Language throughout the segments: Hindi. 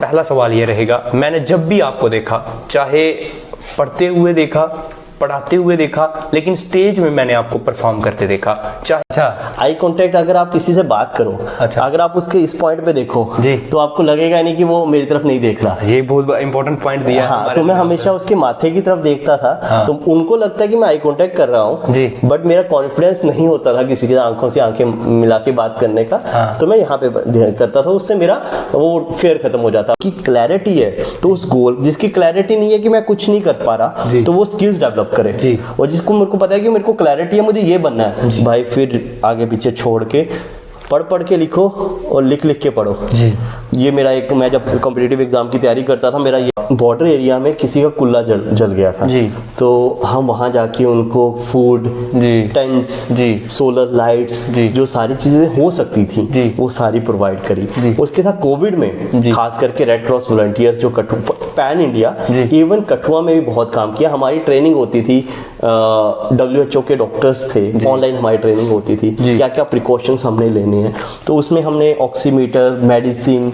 पहला सवाल ये रहेगा, मैंने जब भी आपको देखा, चाहे पढ़ते हुए देखा, पढ़ाते हुए देखा, लेकिन स्टेज में मैंने आपको परफॉर्म करते देखा, चाहे आई कांटेक्ट अगर आप किसी से बात करो, अगर आप उसके इस पॉइंट पे देखो जी, तो आपको लगेगा नहीं कि वो मेरी तरफ नहीं देख रहा। ये बहुत इंपॉर्टेंट पॉइंट दिया। हाँ, तो मैं हमेशा उसके माथे की तरफ देखता था। हाँ। तो उनको लगता है कि मैं आई कांटेक्ट कर रहा हूँ जी, बट मेरा कॉन्फिडेंस नहीं होता था किसी के आंखों से आंखें मिला के बात करने का। हाँ। तो मैं यहाँ पे करता था, उससे मेरा वो फेयर खत्म हो जाता कि क्लैरिटी है। तो उस गोल जिसकी क्लैरिटी नहीं है कि मैं कुछ नहीं कर पा रहा, तो वो स्किल्स डेवलप करे जी। और जिसको मेरे को पता है कि मेरे को क्लैरिटी है, मुझे ये बनना है भाई, फिर आगे पीछे छोड़ के पढ़ के लिखो और लिख के पढ़ो जी। ये मेरा एक, मैं जब कॉम्पिटिटिव एग्जाम की तैयारी करता था, मेरा ये बॉर्डर एरिया में किसी का कुल्ला जल गया था जी। तो हम वहाँ जाके उनको फूड जी, टेंट्स जी, सोलर लाइट्स जी, जो सारी चीजें हो सकती थी जी, वो सारी प्रोवाइड करी। उसके साथ कोविड में खास करके रेड क्रॉस वॉलंटियर जो पैन इंडिया, इवन कठुआ में भी बहुत काम किया। हमारी ट्रेनिंग होती थी, WHO के डॉक्टर्स थे, ऑनलाइन हमारी ट्रेनिंग होती थी, क्या क्या प्रिकॉशंस हमने लेने हैं। तो उसमें हमने ऑक्सीमीटर, मेडिसिन,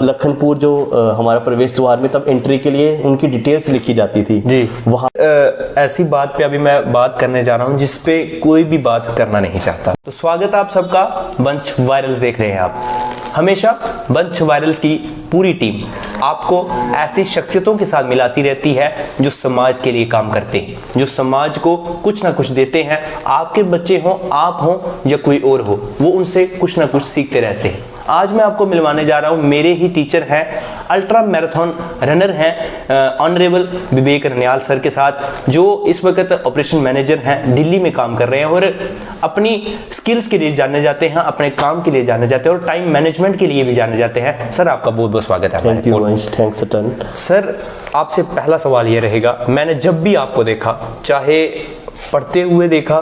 लखनपुर जो हमारा प्रवेश द्वार में तब एंट्री के लिए उनकी डिटेल्स लिखी जाती थी जी। वहाँ ऐसी बात पे अभी मैं बात करने जा रहा हूँ जिस पे कोई भी बात करना नहीं चाहता। तो स्वागत आप सबका, बंच वायरल्स देख रहे हैं आप। हमेशा बंच वायरल्स की पूरी टीम आपको ऐसी शख्सियतों के साथ मिलाती रहती है जो समाज के लिए काम करते हैं, जो समाज को कुछ ना कुछ देते हैं। आपके बच्चे हों, आप हों या कोई और हो, वो उनसे कुछ ना कुछ सीखते रहते हैं। आज मैं आपको मिलवाने जा रहा हूं, मेरे ही टीचर हैं, अल्ट्रा मैराथन रनर हैं, ऑनरेबल विवेक रनियाल सर के साथ, जो इस वक्त ऑपरेशन मैनेजर हैं, दिल्ली में काम कर रहे हैं और अपनी स्किल्स के लिए जाने जाते हैं, अपने काम के लिए जाने जाते हैं और टाइम मैनेजमेंट के लिए भी जाने जाते हैं। सर आपका बहुत बहुत स्वागत है। Thank you, thanks a ton. Sir आपसे पहला सवाल ये रहेगा, मैंने जब भी आपको देखा, चाहे पढ़ते हुए देखा,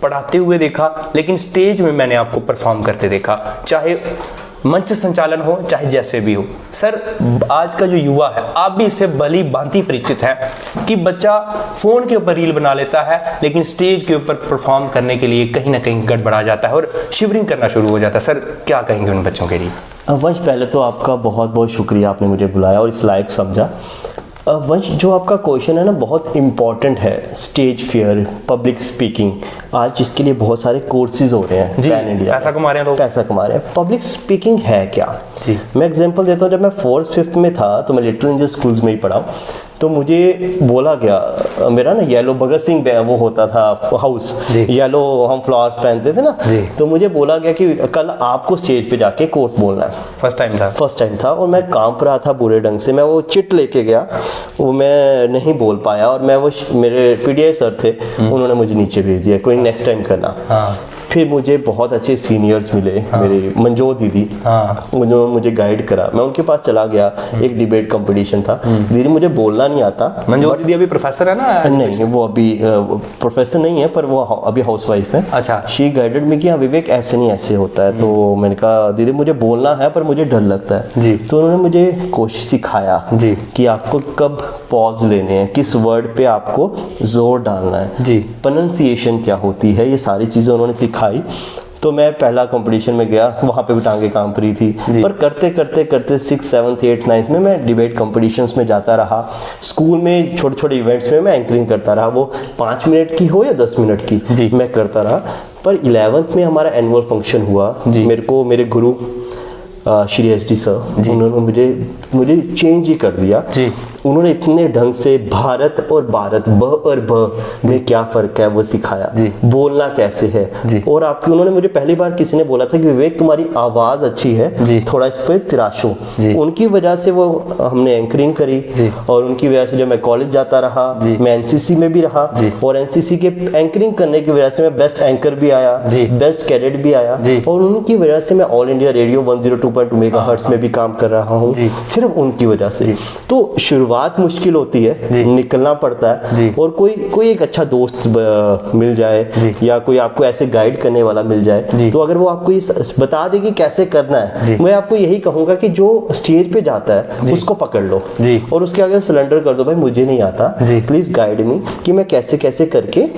पढ़ाते हुए देखा, लेकिन स्टेज में मैंने आपको परफॉर्म करते देखा, चाहे मंच संचालन हो, चाहे जैसे भी हो। सर आज का जो युवा है, आप भी इससे भली भांति परिचित हैं कि बच्चा फोन के ऊपर रील बना लेता है, लेकिन स्टेज के ऊपर परफॉर्म करने के लिए कहीं ना कहीं गड़बड़ा जाता है और शिवरिंग करना शुरू हो जाता है। सर क्या कहेंगे उन बच्चों के लिए? वंश, पहले तो आपका बहुत बहुत शुक्रिया, आपने मुझे बुलाया और इस लायक समझा। वंश, जो आपका क्वेश्चन है ना, बहुत इम्पॉर्टेंट है। स्टेज फियर, पब्लिक स्पीकिंग, आज इसके लिए बहुत सारे कोर्सेज हो रहे हैं पैन इंडिया, पैसा कमा रहे हैं लोग, पैसा कमा रहे हैं। पब्लिक स्पीकिंग है क्या जी? मैं एग्जांपल देता हूँ। जब मैं 4th 5th में था तो मैं लिटिल एंजल स्कूल्स में ही पढ़ा, तो मुझे बोला गया, मेरा ना येलो भगत सिंह वो होता था हाउस, येलो हम फ्लावर्स पहनते थे ना, तो मुझे बोला गया कि कल आपको स्टेज पे जाके कोट बोलना है। फर्स्ट टाइम था और मैं कांप रहा था बुरे ढंग से। मैं वो चिट लेके गया, वो मैं नहीं बोल पाया और मैं वो, मेरे PDI सर थे, उन्होंने मुझे नीचे भेज दिया, कोई नेक्स्ट टाइम करना। फिर मुझे बहुत अच्छे सीनियर्स मिले, मेरी मंजोत दीदी, उन्होंने मुझे गाइड करा। मैं उनके पास चला गया, एक डिबेट कंपटीशन था। दीदी मुझे बोलना नहीं आता। मंजोत दीदी अभी प्रोफेसर है ना? नहीं, वो अभी प्रोफेसर नहीं है, पर वो अभी हाउसवाइफ है। अच्छा। शी गाइडेड मी कि हाँ विवेक ऐसे नहीं ऐसे होता है। तो मैंने कहा दीदी मुझे बोलना है पर मुझे डर लगता है जी। तो उन्होंने मुझे कोशिश सिखाया जी कि आपको कब पॉज लेने हैं, किस वर्ड पे आपको जोर डालना है जी, प्रोनाउंसिएशन क्या होती है, ये सारी चीज़ें उन्होंने सिखाई। तो मैं पहला कंपटीशन में गया, वहाँ पे भी टांगे कांप रही थी, पर करते करते करते 6th 7th 8th 9th में मैं डिबेट कंपटीशंस में जाता रहा। स्कूल में छोटे छोटे इवेंट्स में मैं एंकरिंग करता रहा, वो 5 मिनट की हो या 10 मिनट की मैं करता रहा। पर 11th में हमारा एनुअल फंक्शन हुआ, मेरे को मेरे गुरु श्री SD सर, उन्होंने मुझे चेंज ही कर दिया जी। उन्होंने इतने ढंग से भारत और भारत, ब और ब में क्या फर्क है वो सिखाया जी, बोलना कैसे है जी। और आपकी, उन्होंने मुझे पहली बार किसी ने बोला था कि विवेक तुम्हारी आवाज़ अच्छी है जी, थोड़ा इस पर तराशो। उनकी वजह से वो हमने एंकरिंग करी और उनकी वजह से जब मैं कॉलेज जाता रहा, मैं NCC में भी रहा और NCC के एंकरिंग करने की वजह से मैं बेस्ट एंकर भी आया, बेस्ट कैडेट भी आया और उनकी वजह से मैं ऑल इंडिया रेडियो 102.2 मेगाहर्ट्ज में भी काम कर रहा हूँ, सिर्फ उनकी वजह से। तो शुरुआत मुश्किल होती है, निकलना पड़ता है और कोई एक अच्छा दोस्त मिल जाए या कोई आपको ऐसे गाइड करने वाला मिल जाए, तो अगर वो आपको ये बता दे कि कैसे करना है, मैं आपको यही कहूंगा कि जो स्टेज पे जाता है उसको पकड़ लो और उसके आगे सरेंडर कर दो, भाई मुझे नहीं आता, प्लीज गाइड मी कि मैं कैसे कैसे करके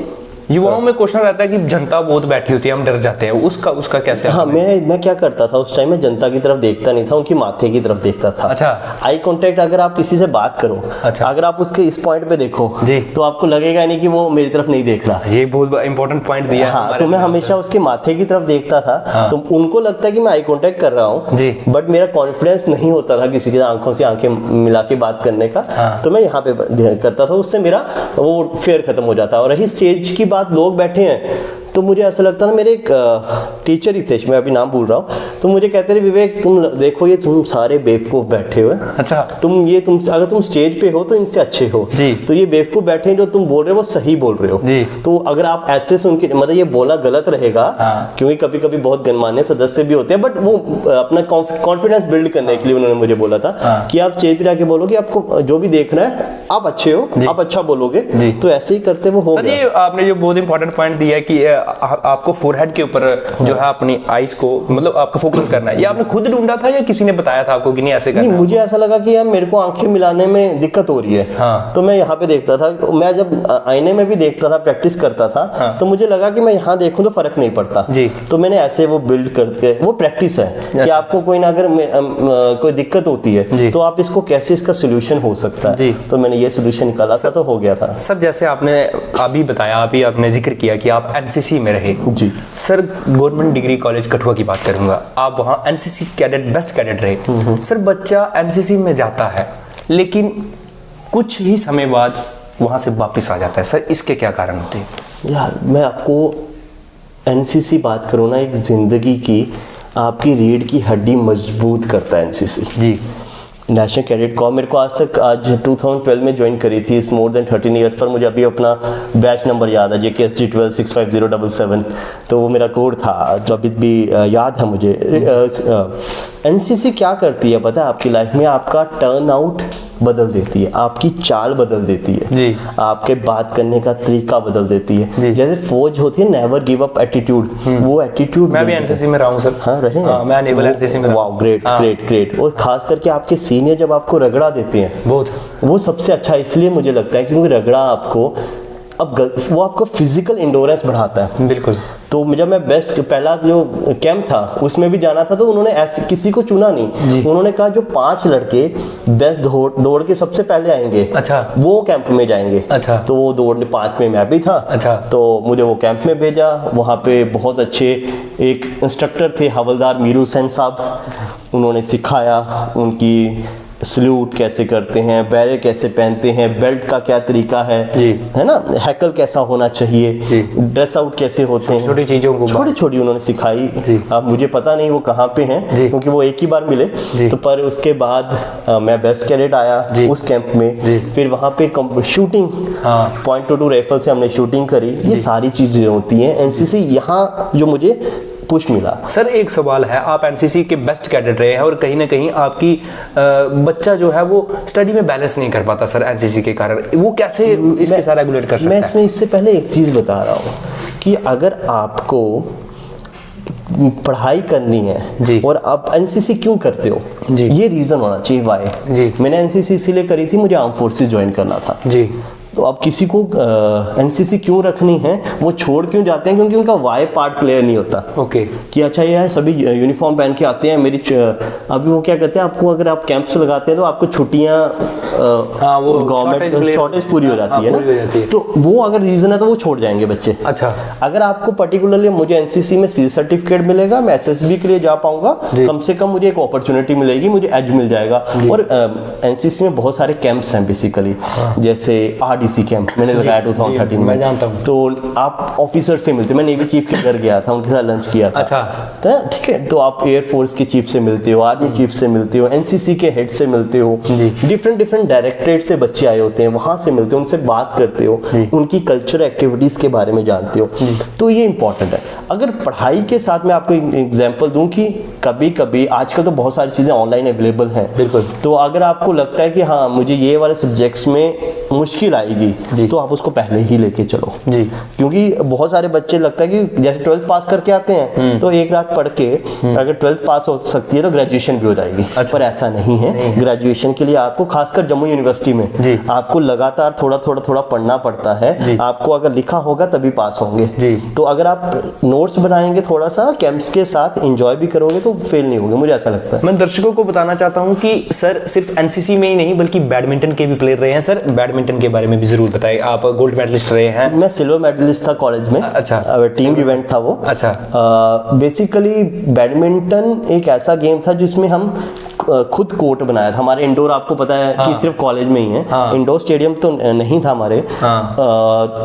युवाओं में क्वेश्चन रहता है कि जनता बहुत बैठी होती है, हम डर जाते हैं, उसका कैसे? हाँ, मैं क्या करता था उस टाइम में, जनता की तरफ देखता नहीं था, उनकी माथे की तरफ देखता था। अच्छा। आई कांटेक्ट, अगर आप किसी से बात करो, अच्छा, अगर आप उसके इस पॉइंट पे देखो जी, तो आपको लगेगा नहीं कि वो मेरी तरफ नहीं देख रहा। ये बहुत इंपॉर्टेंट पॉइंट दिया। हाँ, तो मैं हमेशा उसके माथे की तरफ देखता था। हाँ। तो उनको लगता है कि मैं आई कांटेक्ट कर रहा हूँ जी, बट मेरा कॉन्फिडेंस नहीं होता था किसी के आंखों से आंखें मिला के बात करने का। हाँ। तो मैं यहाँ पे करता था, उससे मेरा वो फेयर खत्म हो जाता। और रही स्टेज की बात, लोग बैठे हैं, तो मुझे ऐसा लगता ना, मेरे एक टीचर ही थे, मैं अभी नाम भूल रहा हूँ, तो मुझे कहते थे विवेक तुम देखो ये तुम सारे बेवकूफ बैठे हुए। अच्छा। तुम अगर तुम स्टेज पे हो तो इनसे अच्छे हो जी। तो ये बेवकूफ बैठे हैं, जो तुम बोल रहे हो वो सही बोल रहे हो जी। तो अगर आप ऐसे सुन के, मतलब ये बोलना गलत रहेगा। हाँ। क्योंकि कभी कभी बहुत गणमान्य सदस्य भी होते हैं, बट वो अपना कॉन्फिडेंस बिल्ड करने के लिए उन्होंने मुझे बोला था। हाँ। कि आप स्टेज पे आके बोलोगे, आपको जो भी देखना है आप अच्छे हो, आप अच्छा बोलोगे, तो ऐसे ही करते वो हो सर। गया। ये आपने जो बहुत इंपॉर्टेंट पॉइंट दिया कि आपको फोरहेड के ऊपर जो है अपनी आईज को, मतलब आपको फोकस करना है, ये आपने खुद ढूंढा था या किसी ने बताया था आपको कि नहीं ऐसे करना है? मुझे ऐसा लगा कि यार मेरे को आंखें मिलाने में दिक्कत हो रही है। हाँ। तो मैं यहाँ पे देखता था, मैं जब आईने में भी देखता था, प्रैक्टिस करता था। हाँ। तो मुझे लगा कि मैं यहाँ देखूं तो फर्क नहीं पड़ता जी। तो मैंने ऐसे वो बिल्ड करके, वो प्रैक्टिस है कि आपको कोई ना, अगर कोई दिक्कत होती है तो आप इसको कैसे, इसका सोल्यूशन हो सकता है। तो मैंने ये सोल्यूशन निकाला था, तो हो गया था। सर जैसे आपने अभी बताया, अभी आपने जिक्र किया कि आप एनसीसी में रहे। जी sir, government degree college Kathua की बात करूंगा, आप वहाँ एनसीसी कैडेट, बेस्ट कैडेट रहे। सर बच्चा एनसीसी में जाता है लेकिन कुछ ही समय बाद वहाँ से वापस आ जाता है, सर इसके क्या कारण होते हैं? यार मैं आपको एनसीसी बात करूँ ना, एक जिंदगी की आपकी रीढ़ की हड्डी मजबूत करता है एनसीसी। जी। नेशनल कैडेट कॉर्प्स मेरे को आज 2012 में ज्वाइन करी थी, इस मोर देन 13 ईयर्स पर। मुझे अभी अपना बैच नंबर याद है, JKSG 126507। तो वो मेरा कोड था जो अभी भी याद है मुझे। एनसीसी क्या करती है पता है आपकी लाइफ में? आपका टर्न आउट बदल देती है, आपकी चाल बदल देती है जी। आपके बात करने का तरीका बदल देती है। जैसे फौज होती है नेवर गिव अप एटीट्यूड, वो एटीट्यूड। मैं भी एनसीसी में रहा हूँ सर। हाँ रहे हैं। मैं नेवल एनसीसी में रहा। Wow, great great great. और खास करके आपके सीनियर जब आपको रगड़ा देते हैं, बहुत, वो सबसे अच्छा इसलिए मुझे लगता है क्योंकि रगड़ा आपको वो आपको फिजिकल इंडोरेंस बढ़ाता है। बिल्कुल। तो जब मैं बेस्ट पहला जो कैंप था उसमें भी जाना था, तो उन्होंने ऐसे किसी को चुना नहीं, उन्होंने कहा जो 5 लड़के बेस्ट दौड़ के सबसे पहले आएंगे, अच्छा, वो कैंप में जाएंगे। अच्छा। तो वो दौड़ने 5 में मैं भी था। अच्छा। तो मुझे वो कैंप में भेजा, वहाँ पे बहुत अच्छे एक इंस्ट्रक्टर थे हवलदार मीरू हुसैन साहब, उन्होंने सिखाया उनकी सल्यूट कैसे करते हैं, बैरे कैसे पहनते हैं, बेल्ट का क्या तरीका है ना, हैकल कैसा होना चाहिए, ड्रेस आउट कैसे होते हैं, छोटी चीजों को छोटी उन्होंने सिखाई। अब मुझे पता नहीं वो कहाँ पे हैं क्योंकि वो एक ही बार मिले। तो पर उसके बाद मैं बेस्ट कैडेट आया उस कैंप में, फिर वहाँ पे शूटिंग .22 राइफल से हमने शूटिंग करी। ये सारी चीजें होती हैं एनसीसी, यहाँ जो मुझे पुश मिला। सर एक सवाल है, आप एनसीसी के बेस्ट कैडेट रहे हैं और कहीं ना कहीं आपकी बच्चा जो है वो स्टडी में बैलेंस नहीं कर पाता सर एनसीसी के कारण, वो कैसे इसके साथ रेगुलेट कर सकता है? मैं इसमें इससे पहले एक चीज बता रहा हूँ कि अगर आपको पढ़ाई करनी है और आप एनसीसी क्यों करते हो, ये रीजन होना चाहिए वाई। मैंने एनसीसी इसीलिए करी थी, मुझे आर्म फोर्सेस ज्वाइन करना था। तो अब किसी को एनसीसी क्यों रखनी है, वो छोड़ क्यों जाते हैं, क्योंकि उनका वाई पार्ट क्लियर नहीं होता। ओके। कि अच्छा ये है सभी यूनिफॉर्म पहन के आते हैं, मेरी अभी वो क्या करते हैं, आपको अगर आप कैंप्स लगाते हैं तो आपको छुट्टियां वो गवर्नमेंट शॉर्टेज पूरी हो जाती है ना, तो वो अगर रीजन है तो वो छोड़ जाएंगे बच्चे। अच्छा। अगर आपको पर्टिकुलरली मुझे एनसीसी में सी सर्टिफिकेट मिलेगा, मैं एसएसबी के लिए जा पाऊंगा, कम से कम मुझे एक अपॉर्चुनिटी मिलेगी, मुझे एज मिल जाएगा। और एनसीसी में बहुत सारे कैंप्स हैं बेसिकली, जैसे आरडीसी कैंप मैंने लगाया 2013 में, मैं जानता हूं। तो आप ऑफिसर से मिलते हो, मैं नेवी चीफ के घर गया था, उनके साथ लंच किया था। अच्छा। ठीक है, तो आप एयरफोर्स के चीफ से मिलते हो, आर्मी चीफ से मिलते हो, एनसीसी के हेड से मिलते हो, डिफरेंट डायरेक्टरेट से बच्चे आए होते हैं, वहां से मिलते हो, उनसे बात करते हो, उनकी कल्चरल एक्टिविटीज के बारे में जानते हो। तो ये इंपॉर्टेंट है। अगर पढ़ाई के साथ मैं आपको एग्जांपल दूं कि कभी कभी आजकल तो बहुत सारी चीजें ऑनलाइन अवेलेबल हैं, बिल्कुल, तो अगर आपको लगता है कि हाँ मुझे ये वाले सब्जेक्ट्स में मुश्किल आएगी, तो आप उसको पहले ही लेके चलो जी, क्योंकि बहुत सारे बच्चे लगता है कि जैसे 12th पास करके आते हैं तो एक रात पढ़ के अगर 12th पास हो सकती है तो ग्रेजुएशन भी हो जाएगी। अच्छा। पर ऐसा नहीं है, ग्रेजुएशन के लिए आपको खासकर जम्मू यूनिवर्सिटी में जी। आपको लगातार थोड़ा पढ़ना पड़ता है। आपको अगर लिखा होगा तभी पास होंगे जी। तो अगर आप नोट्स बनाएंगे थोड़ा सा कैंप्स के साथ एंजॉय भी करोगे तो फेल नहीं होगे, मुझे ऐसा लगता है। मैं दर्शकों को बताना चाहता हूं कि सर सिर्फ एनसीसी में ही नहीं बल्कि बैडमिंटन के भी प्लेयर रहे हैं। सर बैडमिंटन के बारे में भी जरूर बताएं, आप गोल्ड मेडलिस्ट रहे हैं। मैं सिल्वर मेडलिस्ट था कॉलेज में। अच्छा। टीम इवेंट था वो। अच्छा। बेसिकली बैडमिंटन एक ऐसा गेम था जिसमें हम खुद कोर्ट बनाया था। हमारे इंडोर आपको पता है कि सिर्फ कॉलेज में ही है। इंडोर स्टेडियम तो नहीं था हमारे।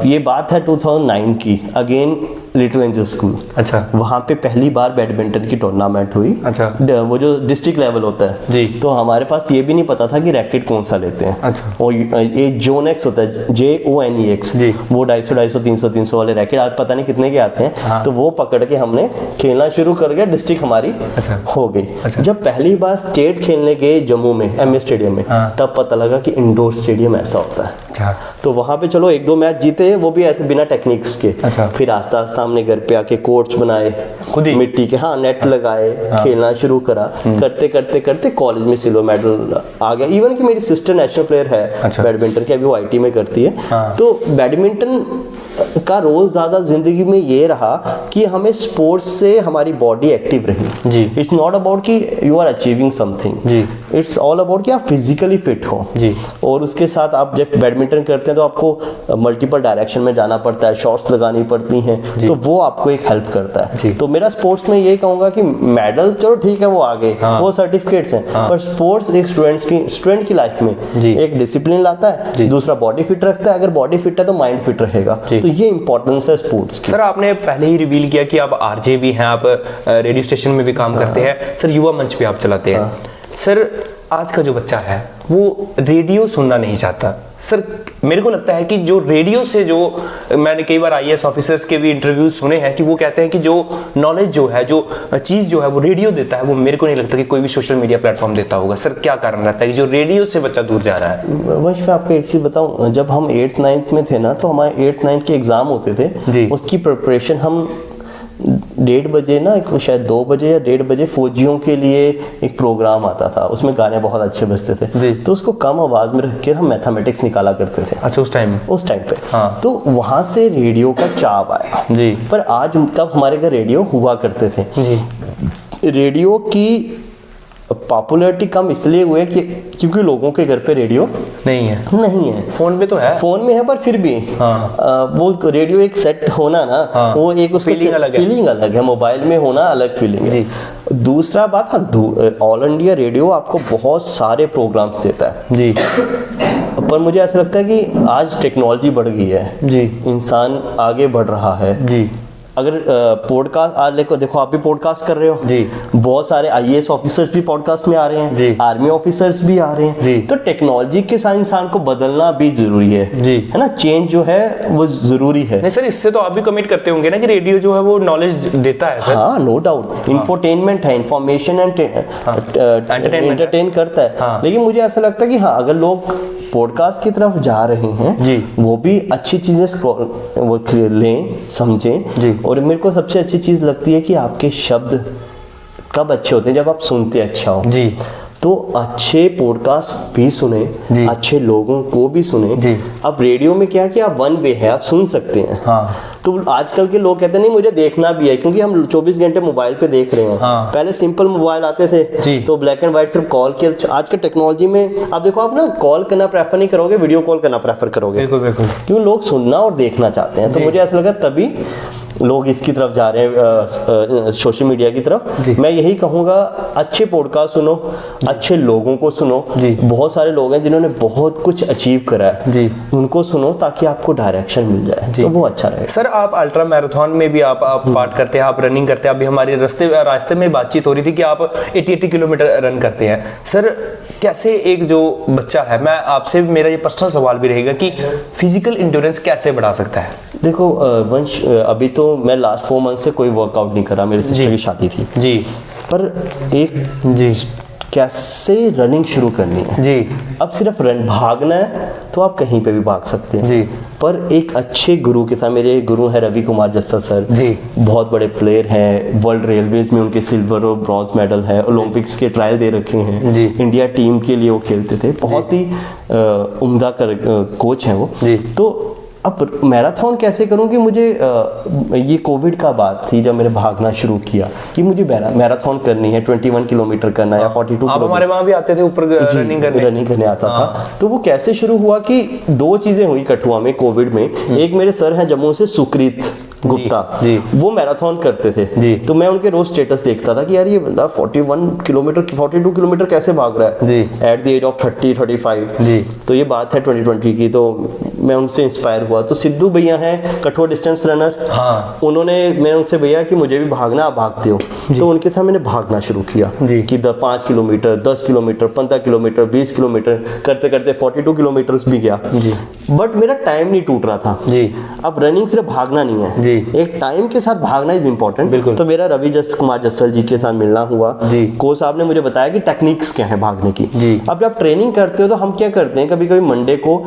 ये बात है 2009 की, अगेन लिटिल एंजल स्कूल। अच्छा। वहाँ पे पहली बार बैडमिंटन की टूर्नामेंट हुई। अच्छा। वो जो डिस्ट्रिक्ट लेवल होता है जी। तो हमारे पास ये भी नहीं पता था कि रैकेट कौन सा लेते हैं। अच्छा। और ये जोनेक्स होता है, JONEX जी। वो 250, 300 वाले रैकेट आज पता नहीं कितने के आते हैं। तो वो पकड़ के हमने खेलना शुरू कर दिया, डिस्ट्रिक्ट हमारी हो गई। जब पहली बार स्टेट खेलने गए जम्मू में MS स्टेडियम में, तब पता लगा कि इंडोर स्टेडियम ऐसा होता है। अच्छा। तो वहां पे चलो 1-2 मैच जीते, वो भी ऐसे बिना टेक्निक्स के। अच्छा। फिर आस्ता आस्ता हमने घर पे आके कोर्ट्स बनाए खुद ही? मिट्टी के, नेट लगाए, खेलना शुरू करा। करते करते करते कॉलेज में सिल्वर मेडल आ गया। इवन कि मेरी सिस्टर नेशनल प्लेयर है। अच्छा। बैडमिंटन की, अभी वो IT में करती है। तो बैडमिंटन का रोल ज्यादा जिंदगी में ये रहा कि हमें स्पोर्ट्स से हमारी बॉडी एक्टिव रही। जी। इट्स नॉट अबाउट कि यू आर अचीविंग समथिंग। जी। इट्स ऑल अबाउट कि आप फिजिकली फिट हो। जी। और उसके साथ आप जब बैडमिंटन करते हैं तो आपको मल्टीपल डायरेक्शन में जाना पड़ता है, शॉट्स लगानी पड़ती हैं, तो वो आपको एक हेल्प करता है। तो मेरा स्पोर्ट्स में ये कहूंगा कि मेडल चलो ठीक है वो आगे, वो सर्टिफिकेट्स हैं, पर स्पोर्ट्स एक स्टूडेंट की लाइफ में एक डिसिप्लिन लाता है, दूसरा बॉडी फिट रखता है। अगर बॉडी फिट है तो माइंड फिट रहेगा। तो ये इंपॉर्टेंस है स्पोर्ट्स की। सर आपने पहले ही रिवील किया कि आप RJ भी हैं, आप रेडियो स्टेशन में भी काम करते हैं। सर युवा मंच भी आप चलाते हैं। सर आज का जो बच्चा है वो रेडियो सुनना नहीं चाहता। सर मेरे को लगता है कि जो रेडियो से, जो मैंने कई बार IAS ऑफिसर्स के भी इंटरव्यूज सुने हैं कि वो कहते हैं कि जो नॉलेज जो है, जो चीज़ जो है वो रेडियो देता है, वो मेरे को नहीं लगता कि कोई भी सोशल मीडिया प्लेटफॉर्म देता होगा। सर क्या कारण रहता है कि जो रेडियो से बच्चा दूर जा रहा है? वंश मैं आपको एक चीज़ बताऊं, जब हम 8th 9th में थे ना तो हमारे 8th 9th के एग्जाम होते थे जी। उसकी प्रिपरेशन हम 1:30 बजे ना, शायद 2 बजे या 1:30 बजे फौजियों के लिए एक प्रोग्राम आता था, उसमें गाने बहुत अच्छे बजते थे। तो उसको कम आवाज में रख के हम मैथमेटिक्स निकाला करते थे। अच्छा। उस टाइम पे तो वहां से रेडियो का चाव आया जी। पर आज तब हमारे घर रेडियो हुआ करते थे जी। रेडियो की पॉपुलैरिटी कम इसलिए हुए कि क्योंकि लोगों के घर पे रेडियो नहीं है। फोन पे तो है, फोन में है, पर फिर भी वो रेडियो एक सेट होना ना, वो एक उसकी फीलिंग अलग है। मोबाइल में होना अलग फीलिंग है। दूसरा बात, ऑल इंडिया रेडियो आपको बहुत सारे प्रोग्राम्स देता है जी, पर मुझे ऐसा लगता है कि आज टेक्नोलॉजी बढ़ गई है जी, इंसान आगे बढ़ रहा है जी। अगर पॉडकास्ट आज देखो आप भी पॉडकास्ट कर रहे हो जी, बहुत सारे IAS ऑफिसर्स भी पॉडकास्ट में आ रहे हैं जी, आर्मी ऑफिसर्स भी आ रहे हैं जी। तो टेक्नोलॉजी के साथ इंसान को बदलना भी जरूरी है जी, है ना। चेंज जो है वो जरूरी है। नहीं सर, इससे तो आप भी कमिट करते होंगे ना कि रेडियो जो है वो नॉलेज देता है सर। हाँ, नो डाउट, इंफोटेनमेंट है, इंफॉर्मेशन एंड एंटरटेन करता है। लेकिन मुझे ऐसा लगता है कि हाँ, अगर लोग पॉडकास्ट की तरफ जा रहे हैं जी, वो भी अच्छी चीजें वो लें, समझें जी। और मेरे को सबसे अच्छी चीज लगती है कि आपके शब्द कब अच्छे होते हैं, जब आप सुनते अच्छा हो जी। तो अच्छे पॉडकास्ट भी सुने, अच्छे लोगों को भी सुने जी। अब रेडियो में क्या है कि आप वन वे है, आप सुन सकते हैं हाँ। तो आजकल के लोग कहते हैं नहीं मुझे देखना भी है, क्योंकि हम 24 घंटे मोबाइल पे देख रहे हैं हाँ। पहले सिंपल मोबाइल आते थे जी, तो ब्लैक एंड व्हाइट सिर्फ कॉल के। आज के टेक्नोलॉजी में आप देखो, आप ना कॉल करना प्रेफर नहीं करोगे, वीडियो कॉल करना प्रेफर करोगे। बिल्कुल बिल्कुल, क्योंकि लोग सुनना और देखना चाहते हैं। तो मुझे ऐसा लगा तभी लोग इसकी तरफ जा रहे हैं, सोशल मीडिया की तरफ। मैं यही कहूँगा, अच्छे पॉडकास्ट सुनो, अच्छे लोगों को सुनो। बहुत सारे लोग हैं जिन्होंने बहुत कुछ अचीव करा है जी, उनको सुनो ताकि आपको डायरेक्शन मिल जाए, तो वो अच्छा रहेगा। सर आप अल्ट्रा मैराथन में भी आप पार्ट करते हैं, आप रनिंग करते हैं। अभी हमारे रास्ते में बातचीत हो रही थी कि आप 80 किलोमीटर रन करते हैं। सर कैसे एक जो बच्चा है, मैं आपसे मेरा ये पर्सनल सवाल भी रहेगा कि फिजिकल इंड्योरेंस कैसे बढ़ा सकता है? देखो वंश, अभी तो मैं लास्ट 4 मंथ से कोई वर्कआउट नहीं करा, मेरी सिस्टर की शादी थी जी, पर एक जी कैसे रनिंग शुरू करनी है जी। अब सिर्फ रन भागना है तो आप कहीं पे भी भाग सकते हैं जी। पर एक अच्छे गुरु के साथ, मेरे गुरु हैं रवि कुमार जस्सा सर जी। बहुत बड़े प्लेयर हैं, वर्ल्ड रेलवेज में उनके सिल्वर और ब्रॉन्ज मेडल है, ओलंपिक्स के ट्रायल दे रखे हैं जी। इंडिया टीम के लिए वो खेलते थे, बहुत ही उम्दा कोच हैं वो जी। तो अब मैराथन कैसे करूं कि मुझे ये कोविड का बात थी जब मैंने भागना शुरू किया कि मुझे मैराथन करनी है, 21 किलोमीटर करना है या 42 आप किलोमीटर। हमारे वहाँ भी आते थे ऊपर रनिंग करने आता था। तो वो कैसे शुरू हुआ कि दो चीजें हुई कठुआ में कोविड में। एक मेरे सर हैं जम्मू से, सुकृत गुप्ता जी। वो मैराथन करते थे जी। तो मैं उनके रोज स्टेटस देखता था कि यार ये बंदा 41 किलोमीटर 42 किलोमीटर कैसे भाग रहा है जी। एट द एज ऑफ 30-35 जी। तो ये बात है 2020 की, तो मैं उनसे इंस्पायर हुआ। तो सिद्धू भैया हैं कठुआ डिस्टेंस रनर, हाँ। मैंने उनसे भैया कि मुझे भी भागना, आप भागते हो, तो उनके साथ मैंने भागना शुरू किया जी। कि 5 किलोमीटर 10 किलोमीटर 15 किलोमीटर 20 किलोमीटर करते करते 42 किलोमीटर भी गया जी। बट मेरा टाइम नहीं टूट रहा था जी। अब रनिंग सिर्फ भागना नहीं है जी। एक टाइम के साथ भागना इज इम्पोर्टेंट। बिल्कुल। तो मेरा रवि कुमार जस्सल जी के साथ मिलना हुआ जी। कोच साहब ने मुझे बताया कि टेक्निक्स क्या है भागने की। जी। अब जब ट्रेनिंग करते हो तो हम क्या करते हैं, कभी कभी मंडे को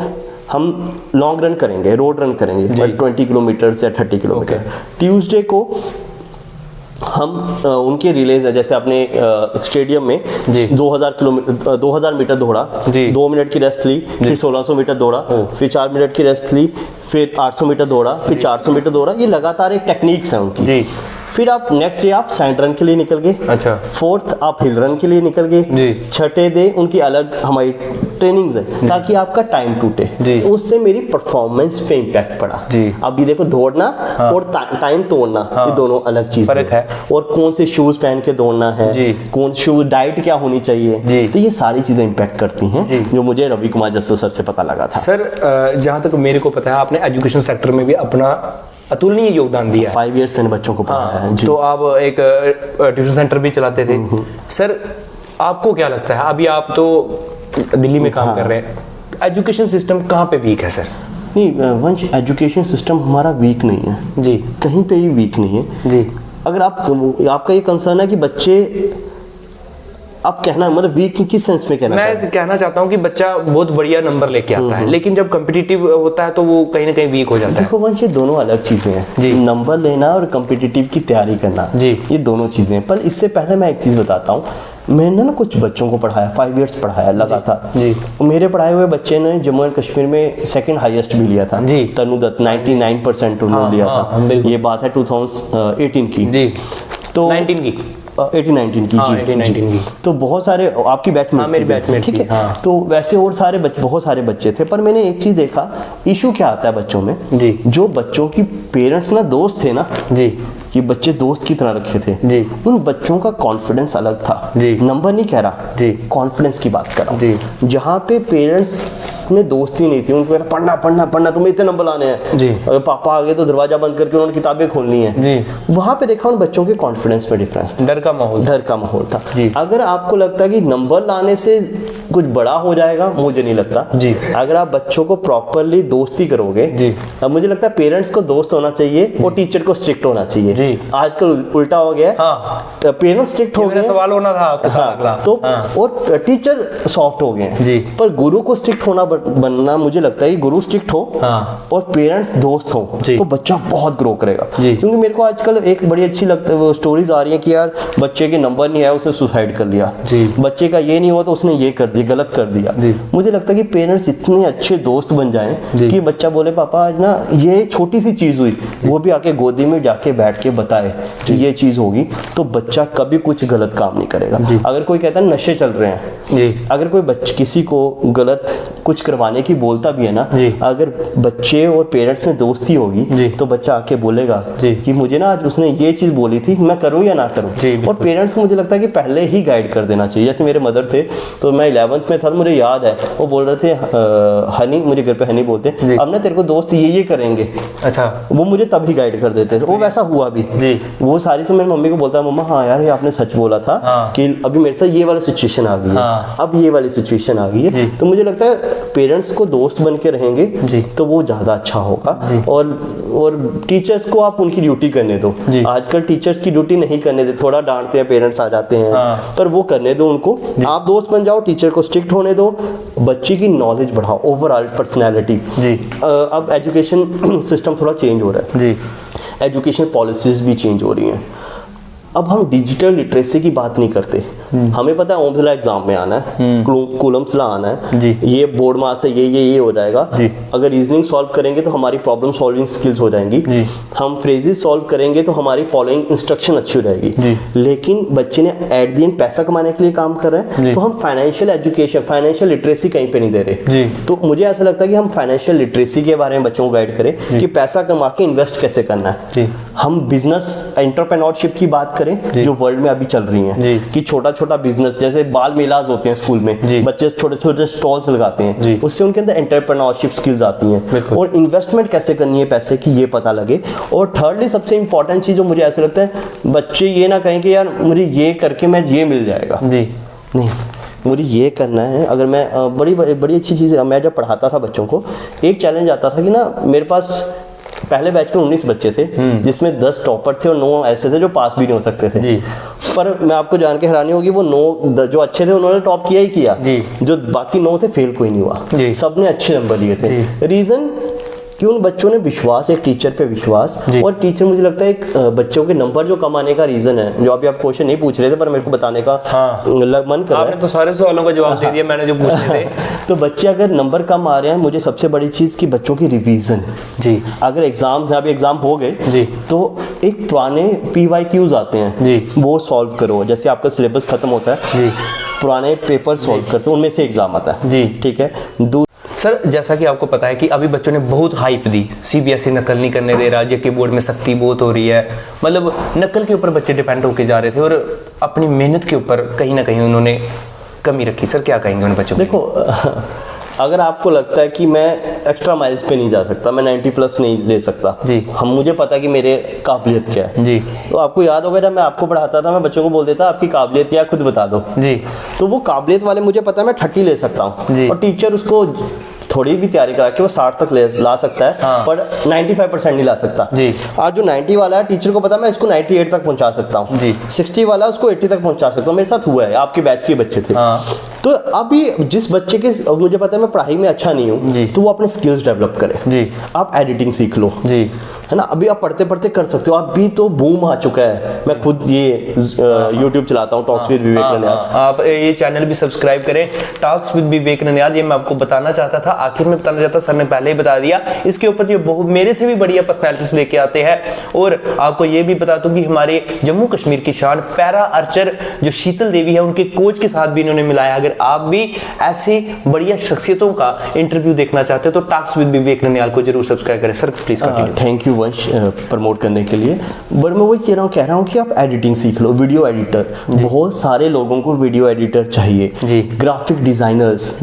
हम लॉन्ग रन करेंगे, रोड रन करेंगे 20 किलोमीटर या 30 किलोमीटर। ट्यूसडे को हम उनके रिलेज है, जैसे अपने स्टेडियम में 2000 मीटर दौड़ा, 2 मिनट की रेस्ट ली, फिर 1600 मीटर दौड़ा, फिर 4 मिनट की रेस्ट ली, फिर 800 मीटर दौड़ा, फिर 400 मीटर दौड़ा। ये लगातार एक टेक्निक्स है उनकी जी। फिर आप नेक्स्ट डे आप सैंड रन के लिए निकल गए, अच्छा। फोर्थ आप हिल रन के लिए निकल गए, जी। छठे डे उनकी अलग हमारी ट्रेनिंग्स है ताकि आपका टाइम टूटे। जी। उससे मेरी परफॉर्मेंस पे इम्पैक्ट पड़ा। जी। अब ये देखो दौड़ना और टाइम तोड़ना, ये दोनों अलग चीज फर्क है। और कौन से शूज पहन के दौड़ना है, जी। कौन शूज, डाइट क्या होनी चाहिए, जी। तो ये सारी चीजें इम्पैक्ट करती हैं जी। जो मुझे रवि कुमार जस्सो सर से पता लगा था। सर जहाँ तक मेरे को पता है आपने एजुकेशन सेक्टर में भी अपना अतुलनीय योगदान दिया है। 5 इयर्स मैंने बच्चों को पढ़ाया है जी। तो आप एक ट्यूशन सेंटर भी चलाते थे। सर आपको क्या लगता है, अभी आप तो दिल्ली में काम कर रहे हैं, एजुकेशन सिस्टम कहाँ पे वीक है सर? नहीं वंश, एजुकेशन सिस्टम हमारा वीक नहीं है जी, कहीं पे ही वीक नहीं है जी। अगर आपका ये कंसर्न है कि बच्चे, आप कहना मतलब वीक किस सेंस में कहना मैं कहना चाहता हूँ कि बच्चा बहुत बढ़िया नंबर लेके आता है लेकिन जब कॉम्पिटिटिव होता है तो वो कहीं ना कहीं वीक हो जाता है। देखो वंश, ये दोनों अलग चीजें हैं जी। नंबर लेना और कॉम्पिटिटिव की तैयारी करना जी। ये दोनों चीजें हैं। पर इससे पहले मैं एक चीज बताता हूँ, मैंने ना कुछ बच्चों को पढ़ाया, 5 इयर्स पढ़ाया लगातार जी। मेरे पढ़ाए हुए बच्चे ने जम्मू एंड कश्मीर में सेकंड हाईएस्ट भी लिया था जी। तनु दत्त 99% उन्होंने लिया था। ये बात है 2018 की जी। तो 19 की 18-19 की हाँ, जी 18-19 की। तो बहुत सारे आपकी बैचमेट हाँ, मेरी बैचमेट ठीक थी, है हाँ। तो वैसे और सारे बहुत सारे बच्चे थे। पर मैंने एक चीज देखा, इशू क्या आता है बच्चों में जी। जो बच्चों की पेरेंट्स ना दोस्त थे ना जी, कि बच्चे दोस्त की तरह रखे थे जी। उन बच्चों का कॉन्फिडेंस अलग था जी। नंबर नहीं कह रहा जी। कॉन्फिडेंस की बात कर रहा जी। हूँ। जहाँ पे पेरेंट्स में दोस्ती नहीं थी, उनको पढ़ना पढ़ना पढ़ना, तुम्हें इतने नंबर लाने हैं जी। अगर पापा आ गए तो दरवाजा बंद करके उन्होंने किताबें खोलनी है जी। वहां पे देखा उन बच्चों के कॉन्फिडेंस में डिफरेंस था, डर का माहौल था। जी। अगर आपको लगता है कि नंबर लाने से कुछ बड़ा हो जाएगा, मुझे नहीं लगता जी। अगर आप बच्चों को प्रॉपरली दोस्ती करोगे जी। अब मुझे लगता है पेरेंट्स को दोस्त होना चाहिए और टीचर को स्ट्रिक्ट होना चाहिए। जी। आजकल उल्टा हो गया है, हाँ। पेरेंट्स स्ट्रिक्ट हो मेरा गए सवाल होना था आपके साथ अगला। तो हाँ। और टीचर सॉफ्ट हो गए हैं। जी। पर गुरु को स्ट्रिक्ट होना बनना, मुझे लगता है कि गुरु स्ट्रिक्ट हो हाँ। और पेरेंट्स दोस्त हो जी। तो बच्चा बहुत ग्रो करेगा। जी। क्योंकि मेरे को आजकल एक बड़ी अच्छी लगता है वो स्टोरीज आ रही है कि यार बच्चे के नंबर नहीं आया उसने सुसाइड कर लिया, जी। बच्चे का ये नहीं हुआ तो उसने ये कर दिया, गलत कर दिया। जी। मुझे लगता है कि पेरेंट्स इतने अच्छे दोस्त बन जाएं जी। कि बच्चा बोले पापा आज ना ये छोटी सी चीज हुई, वो भी आके गोदी में जाके बैठ के बताए कि ये चीज होगी, तो बच्चा कभी कुछ गलत काम नहीं करेगा। अगर कोई कहता है नशे चल रहे हैं जी। अगर कोई किसी को गलत कुछ करवाने की बोलता भी है ना, जी। अगर बच्चे और पेरेंट्स में दोस्ती होगी जी। तो बच्चा आके बोलेगा जी। कि मुझे ना आज उसने ये चीज बोली थी, मैं करूं या ना करूं। जी, बिल्कुल। और पेरेंट्स को मुझे लगता है कि पहले ही गाइड कर देना चाहिए। जैसे मेरे मदर थे तो मैं 11th में था, मुझे याद है वो बोल रहे थे हनी, मुझे घर पे हनी बोलते हैं, अब ना तेरे को दोस्त ये करेंगे। अच्छा। वो मुझे तभी गाइड कर देते थे, वो वैसा हुआ भी। जी। वो सारी से मेरी मम्मी को बोलता है, मम्मा हाँ यार ये आपने सच बोला था हाँ। कि अभी मेरे साथ ये वाली सिचुएशन आ गई है, हाँ। अब ये वाली सिचुएशन आ गई है। जी। तो मुझे लगता है पेरेंट्स को दोस्त बन के रहेंगे तो वो ज़्यादा अच्छा होगा। और टीचर्स को आप उनकी ड्यूटी करने दो। आजकल टीचर्स की ड्यूटी नहीं करने दे, थोड़ा डांटते हैं, पेरेंट्स आ जाते हैं, पर वो करने दो उनको। आप दोस्त बन जाओ, टीचर को स्ट्रिक्ट होने दो, बच्चे की नॉलेज बढ़ाओ, ओवरऑल पर्सनैलिटी। अब एजुकेशन सिस्टम थोड़ा चेंज हो रहा है, एजुकेशन पॉलिसीज भी चेंज हो रही हैं। अब हम डिजिटल लिटरेसी की बात नहीं करते, हमें पता है ओम्स लॉ एग्जाम में आना है, कूलम्स लॉ आना है, ये बोर्ड मार्क्स है, ये हो जाएगा। अगर रीजनिंग सॉल्व करेंगे तो हमारी प्रॉब्लम सॉल्विंग स्किल्स हो जाएंगी, हम फ्रेजेस सॉल्व करेंगे तो हमारी फॉलोइंग इंस्ट्रक्शन अच्छी हो जाएगी। लेकिन बच्चे ने एट द एंड पैसा कमाने के लिए काम कर रहे हैं, तो हम फाइनेंशियल एजुकेशन, फाइनेंशियल लिटरेसी कहीं पे नहीं दे रहे। तो मुझे ऐसा लगता है कि हम फाइनेंशियल लिटरेसी के बारे में बच्चों को गाइड करें कि पैसा कमा के इन्वेस्ट कैसे करना है। हम बिजनेस एंटरप्रेन्योरशिप की बात करें जो वर्ल्ड में अभी चल रही है, कि छोटा छोटा बिजनेस, जैसे बाल मेलाज होते हैं स्कूल में, बच्चे छोटे छोटे स्टॉल्स लगाते हैं, उससे उनके अंदर एंटरप्रेन्योरशिप स्किल्स आती हैं, और इन्वेस्टमेंट कैसे करनी है पैसे की ये पता लगे। और थर्डली सबसे इंपॉर्टेंट चीज जो मुझे ऐसा लगता है, बच्चे ये ना कहें कि यार मुझे ये करके मैं ये मिल जाएगा, नहीं, मुझे ये करना है। अगर मैं बड़ी अच्छी चीज़, मैं जब पढ़ाता था बच्चों को, एक चैलेंज आता था कि ना मेरे पास पहले बैच में 19 बच्चे थे, जिसमें 10 टॉपर थे और 9 ऐसे थे जो पास भी नहीं हो सकते थे। पर मैं आपको जान के हैरानी होगी, वो 9 जो अच्छे थे उन्होंने टॉप किया ही किया, जो बाकी 9 थे फेल कोई नहीं हुआ, सबने अच्छे नंबर लिए थे। रीजन कि उन बच्चों ने विश्वास, एक टीचर पे विश्वास, और टीचर मुझे लगता है एक बच्चों के नंबर जो कमाने का रीजन है, जो अभी आप क्वेश्चन नहीं पूछ रहे थे पर मेरे को बताने का मन कर रहा है। आपने तो सारे सवालों का जवाब दे दिया, मैंने जो पूछने थे। तो बच्चे अगर नंबर कम आ रहे हैं, मुझे सबसे बड़ी चीज की बच्चों की रिवीजन। अगर एग्जाम, अभी एग्जाम हो गए, तो एक पुराने PYQs आते हैं, वो सॉल्व करो। जैसे आपका सिलेबस खत्म होता है, पुराने पेपर सॉल्व करते हो, उनमें से एग्जाम आता है, ठीक है। सर, जैसा कि आपको पता है कि अभी बच्चों ने बहुत हाइप दी, CBSE नकल नहीं करने दे, राज्य के बोर्ड में सख्ती बहुत हो रही है, मतलब नकल के ऊपर बच्चे डिपेंड होके जा रहे थे और अपनी मेहनत के ऊपर कहीं ना कहीं उन्होंने कमी रखी। सर, क्या कहेंगे उन बच्चों को? देखो, अगर आपको लगता है कि मैं एक्स्ट्रा माइल्स पे नहीं जा सकता, मैं 90+ नहीं ले सकता, मुझे पता है कि मेरे काबिलियत क्या है, तो आपको याद होगा जब मैं आपको पढ़ाता था, मैं बच्चों को बोल देता आपकी काबिलियत क्या, खुद बता दो। तो वो काबिलियत वाले मुझे पता है मैं 30 ले सकता हूँ, और टीचर उसको थोड़ी भी तैयारी करा के वो 60 तक ला सकता है, पर 95% नहीं ला सकता। आज जो 90 वाला है, टीचर को पता मैं इसको 98 तक पहुंचा सकता हूँ, 60 वाला उसको 80 तक पहुंचा सकता हूँ। मेरे साथ हुआ है, आपके बैच के बच्चे थे। तो अभी जिस बच्चे के, मुझे पता है मैं पढ़ाई में अच्छा नहीं हूँ, तो वो अपने स्किल्स डेवलप करे। आप एडिटिंग सीख लो, है ना, अभी आप पढ़ते पढ़ते कर सकते हो। अभी तो बूम आ चुका है, मैं खुद ये YouTube चलाता हूँ, टॉक्स विद विवेक ननियाल। आप ये चैनल भी सब्सक्राइब करें, टॉक्स विद विवेक ननियाल। ये मैं आपको बताना चाहता था, आखिर में बताना चाहता, सर ने पहले ही बता दिया। इसके ऊपर ये बहुत मेरे से भी बढ़िया पर्सनैलिटीज लेके आते हैं। और आपको ये भी बता दूं कि हमारे जम्मू कश्मीर की शान पैरा आर्चर जो शीतल देवी है, उनके कोच के साथ भी इन्होंने मिलाया। अगर आप भी ऐसे बढ़िया शख्सियतों का इंटरव्यू देखना चाहते हो तो टॉक्स विद विवेक ननियाल को जरूर सब्सक्राइब करें। Sir please continue. Thank you वंश प्रमोट करने के लिए। बट मैं वही कह रहा हूँ कि आप एडिटिंग सीख लो, वीडियो एडिटर। बहुत सारे लोगों को वीडियो एडिटर चाहिए, ग्राफिक डिजाइनर्स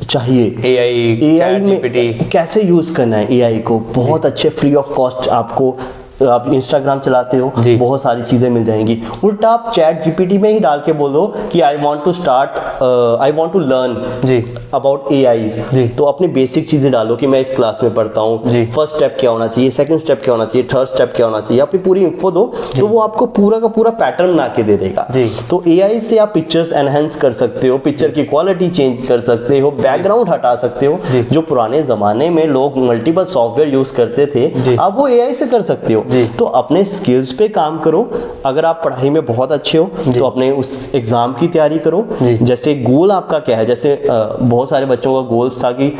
चाहिए। AI में कैसे यूज करना है AI को, बहुत अच्छे फ्री ऑफ कॉस्ट आपको, आप इंस्टाग्राम चलाते हो, बहुत सारी चीजें मिल जाएंगी। उल्टा आप चैट GPT में ही डाल के बोलो कि I want to learn about AI, तो अपनी बेसिक चीजें डालो कि मैं इस क्लास में पढ़ता हूँ, फर्स्ट स्टेप क्या होना चाहिए, सेकंड स्टेप क्या होना चाहिए, थर्ड स्टेप क्या होना चाहिए, अपनी पूरी इन्फो दो, तो वो आपको पूरा का पूरा पैटर्न बना के दे देगा। तो AI से आप पिक्चर्स एनहेंस कर सकते हो, पिक्चर की क्वालिटी चेंज कर सकते हो, बैकग्राउंड हटा सकते हो। जो पुराने जमाने में लोग मल्टीपल सॉफ्टवेयर यूज करते थे, आप वो AI से कर सकते हो। तो अपने स्किल्स पे काम करो। अगर आप पढ़ाई में बहुत अच्छे हो तो अपने उस एग्जाम की तैयारी करो। जैसे गोल आपका क्या है, जैसे बहुत सारे बच्चों का गोल्स था कि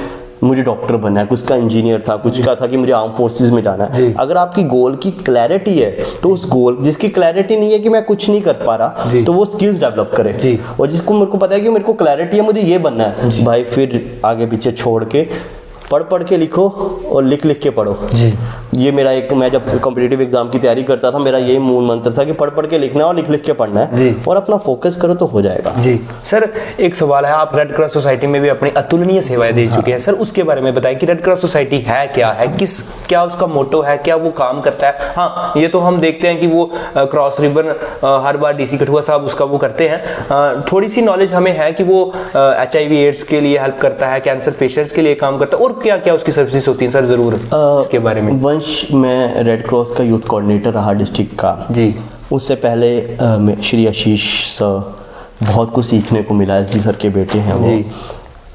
मुझे डॉक्टर बनना है, कुछ का इंजीनियर था, कुछ का था कि मुझे आर्म फोर्सेस में जाना है। अगर आपकी गोल की क्लैरिटी है तो उस गोल, जिसकी क्लैरिटी नहीं है कि मैं कुछ नहीं कर पा रहा, तो वो स्किल्स डेवलप करे। और जिसको मेरे को पता है कि मेरे को क्लैरिटी है, मुझे ये बनना है, भाई फिर आगे पीछे छोड़ के पढ़ के लिखो और लिख के पढ़ो। ये मेरा एक, मैं जब कॉम्पिटिटिव एग्जाम की तैयारी करता था मेरा यही मूल मंत्र था कि पढ़ पढ़ के लिखना है और लिख लिख के पढ़ना है और अपना फोकस करो तो हो जाएगा। जी सर, एक सवाल है, आप रेड क्रॉस सोसाइटी में भी अपनी अतुलनीय सेवाएं दे चुके हैं सर, उसके बारे में बताएं कि रेड क्रॉस सोसाइटी है क्या है, क्या उसका मोटो है, क्या वो काम करता है। हाँ, ये तो हम देखते हैं कि वो क्रॉस रिबन हर बार डीसी कठुआ साहब उसका वो करते हैं, थोड़ी सी नॉलेज हमें है कि वो HIV एड्स के लिए हेल्प करता है, कैंसर पेशेंट्स के लिए काम करता है, और क्या क्या उसकी सर्विसेज होती हैं सर, जरूर इसके बारे में। वंश, मैं रेड क्रॉस का यूथ कोऑर्डिनेटर रहा डिस्ट्रिक्ट का जी। उससे पहले श्री आशीष सर, बहुत कुछ सीखने को मिला, SD सर के बेटे हैं वो जी।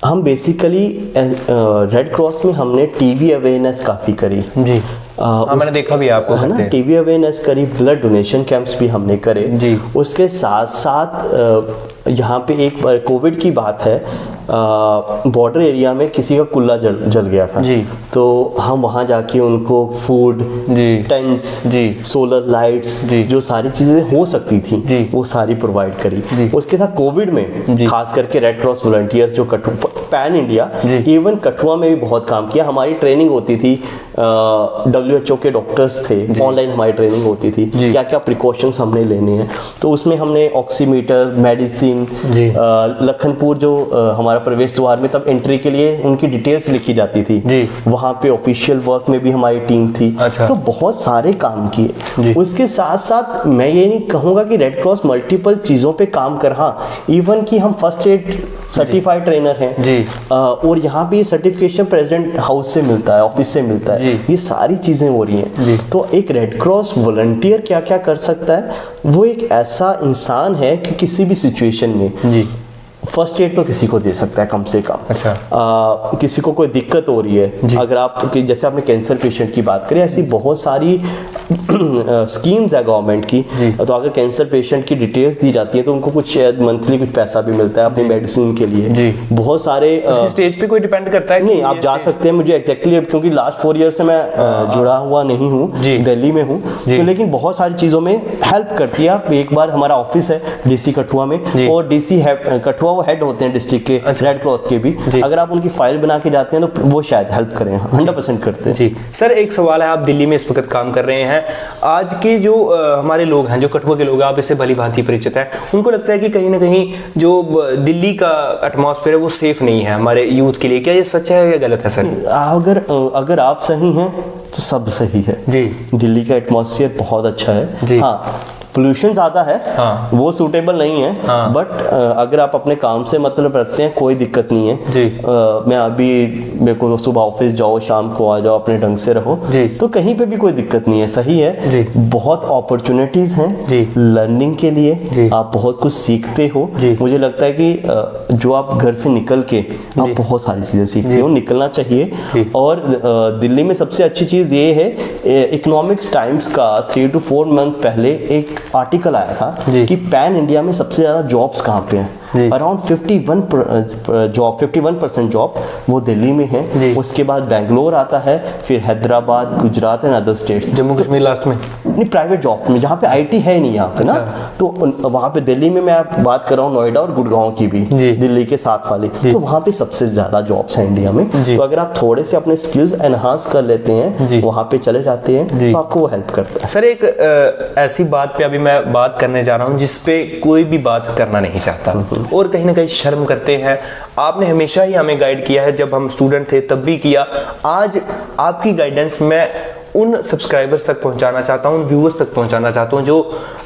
हम बेसिकली रेड क्रॉस में हमने टीबी अवेयरनेस काफ़ी करी जी। मैंने देखा भी आपको, है ना, टीबी अवेयरनेस करी, ब्लड डोनेशन कैंप्स भी हमने करे जी। उसके साथ साथ यहाँ पे एक कोविड की बात है, बॉर्डर एरिया में किसी का कुल्ला जल गया था जी। तो हम वहाँ जाके उनको फूड, टेंट्स, सोलर लाइट्स, जो सारी चीज़ें हो सकती थी जी, वो सारी प्रोवाइड करी। उसके साथ कोविड में खास करके रेड क्रॉस वॉलंटियर्स जो पैन इंडिया, इवन कठुआ में भी बहुत काम किया। हमारी ट्रेनिंग होती थी, WHO के डॉक्टर्स थे, ऑनलाइन हमारी ट्रेनिंग होती थी, क्या क्या प्रिकॉशंस हमने लेने हैं। तो उसमें हमने ऑक्सीमीटर, मेडिसिन, लखनपुर जो हमारा प्रवेश द्वार में तब एंट्री के लिए उनकी डिटेल्स लिखी जाती थी, वहाँ पे ऑफिशियल वर्क में भी हमारी टीम थी। अच्छा। तो बहुत सारे काम किए। उसके साथ साथ मैं ये नहीं कहूँगा कि रेड क्रॉस मल्टीपल चीज़ों पे काम कर, हाँ, इवन कि हम फर्स्ट एड सर्टिफाइड ट्रेनर हैं जी। और यहाँ पे सर्टिफिकेशन प्रेसिडेंट हाउस से मिलता है, ऑफिस से मिलता है, ये सारी चीजें हो रही हैं। तो एक रेड क्रॉस वॉलंटियर क्या क्या कर सकता है, वो एक ऐसा इंसान है कि किसी भी सिचुएशन में जी, फर्स्ट एड तो किसी को दे सकता है कम से कम। अच्छा। किसी को कोई दिक्कत हो रही है, अगर आप, जैसे आपने कैंसर पेशेंट की बात करी, ऐसी बहुत सारी स्कीम्स है गवर्नमेंट की। तो अगर कैंसर पेशेंट की डिटेल्स दी जाती है तो उनको कुछ मंथली कुछ पैसा भी मिलता है अपनी मेडिसिन के लिए जी। बहुत सारे स्टेज पे कोई डिपेंड करता है नहीं, आप जा सकते हैं। मुझे एग्जैक्टली क्योंकि लास्ट 4 ईयर से मैं जुड़ा हुआ नहीं हूँ, दिल्ली में हूँ, तो लेकिन बहुत सारी चीज़ों में हेल्प करती है। आप एक बार, हमारा ऑफिस है DC कठुआ में, और DC कठुआ वो हेड होते हैं डिस्ट्रिक्ट के रेड क्रॉस के भी, अगर आप उनकी फाइल बना के जाते हैं तो वो शायद हेल्प करें, 100% करते हैं जी। सर, एक सवाल है, आप दिल्ली में इस वक्त काम कर रहे हैं, आज के जो हमारे लोग हैं, जो कठुआ के लोग हैं, आप इससे भली भांति परिचित हैं, उनको लगता है कि कहीं ना कहीं जो दिल्ली का एटमॉस्फेयर है वो सेफ नहीं है हमारे यूथ के लिए, क्या ये सच है या गलत है सर? अगर आप सही हैं तो सब सही है जी। दिल्ली का एटमॉस्फेयर बहुत अच्छा है जी। हाँ, पोल्यूशन ज़्यादा है, हाँ, वो सूटेबल नहीं है, हाँ, बट अगर आप अपने काम से मतलब रखते हैं कोई दिक्कत नहीं है जी। मैं अभी, मेरे को सुबह ऑफिस जाओ, शाम को आ जाओ, अपने ढंग से रहो जी, तो कहीं पे भी कोई दिक्कत नहीं है, सही है जी। बहुत अपॉर्चुनिटीज हैं जी लर्निंग के लिए जी। आप बहुत कुछ सीखते हो जी। मुझे लगता है कि जो आप घर से निकल के आप बहुत सारी चीज़ें सीखते हो, निकलना चाहिए। और दिल्ली में सबसे अच्छी चीज़ ये है, इकोनॉमिक्स टाइम्स का 3 to 4 मंथ पहले एक आर्टिकल आया था कि पैन इंडिया में सबसे ज्यादा जॉब्स कहाँ पे हैं। अराउंड 51% जॉब वो दिल्ली में है, उसके बाद बेंगलोर आता है, फिर Hyderabad, Gujarat and other states. Jammu Kashmir last में नहीं, प्राइवेट जॉब में, जहाँ पे IT है नहीं यहाँ पे ना, तो वहाँ पे दिल्ली में मैं बात कर रहा हूँ, नोएडा और गुड़गांव की भी, दिल्ली के साथ वाली, तो वहाँ पे सबसे ज्यादा जॉब्स हैं इंडिया में। तो अगर आप थोड़े से अपने स्किल्स एनहांस कर लेते हैं, वहाँ पे चले जाते हैं, तो आपको वो हेल्प करता है। सर, एक ऐसी बात पे अभी मैं बात करने जा रहा हूँ जिसपे कोई भी बात करना नहीं चाहता और कहीं ना कहीं शर्म करते हैं। आपने हमेशा ही हमें गाइड किया है, जब हम स्टूडेंट थे तब भी किया। आज आपकी गाइडेंस मैं उन सब्सक्राइबर्स तक पहुंचाना चाहता हूं, उन व्यूअर्स तक पहुंचाना चाहता हूं जो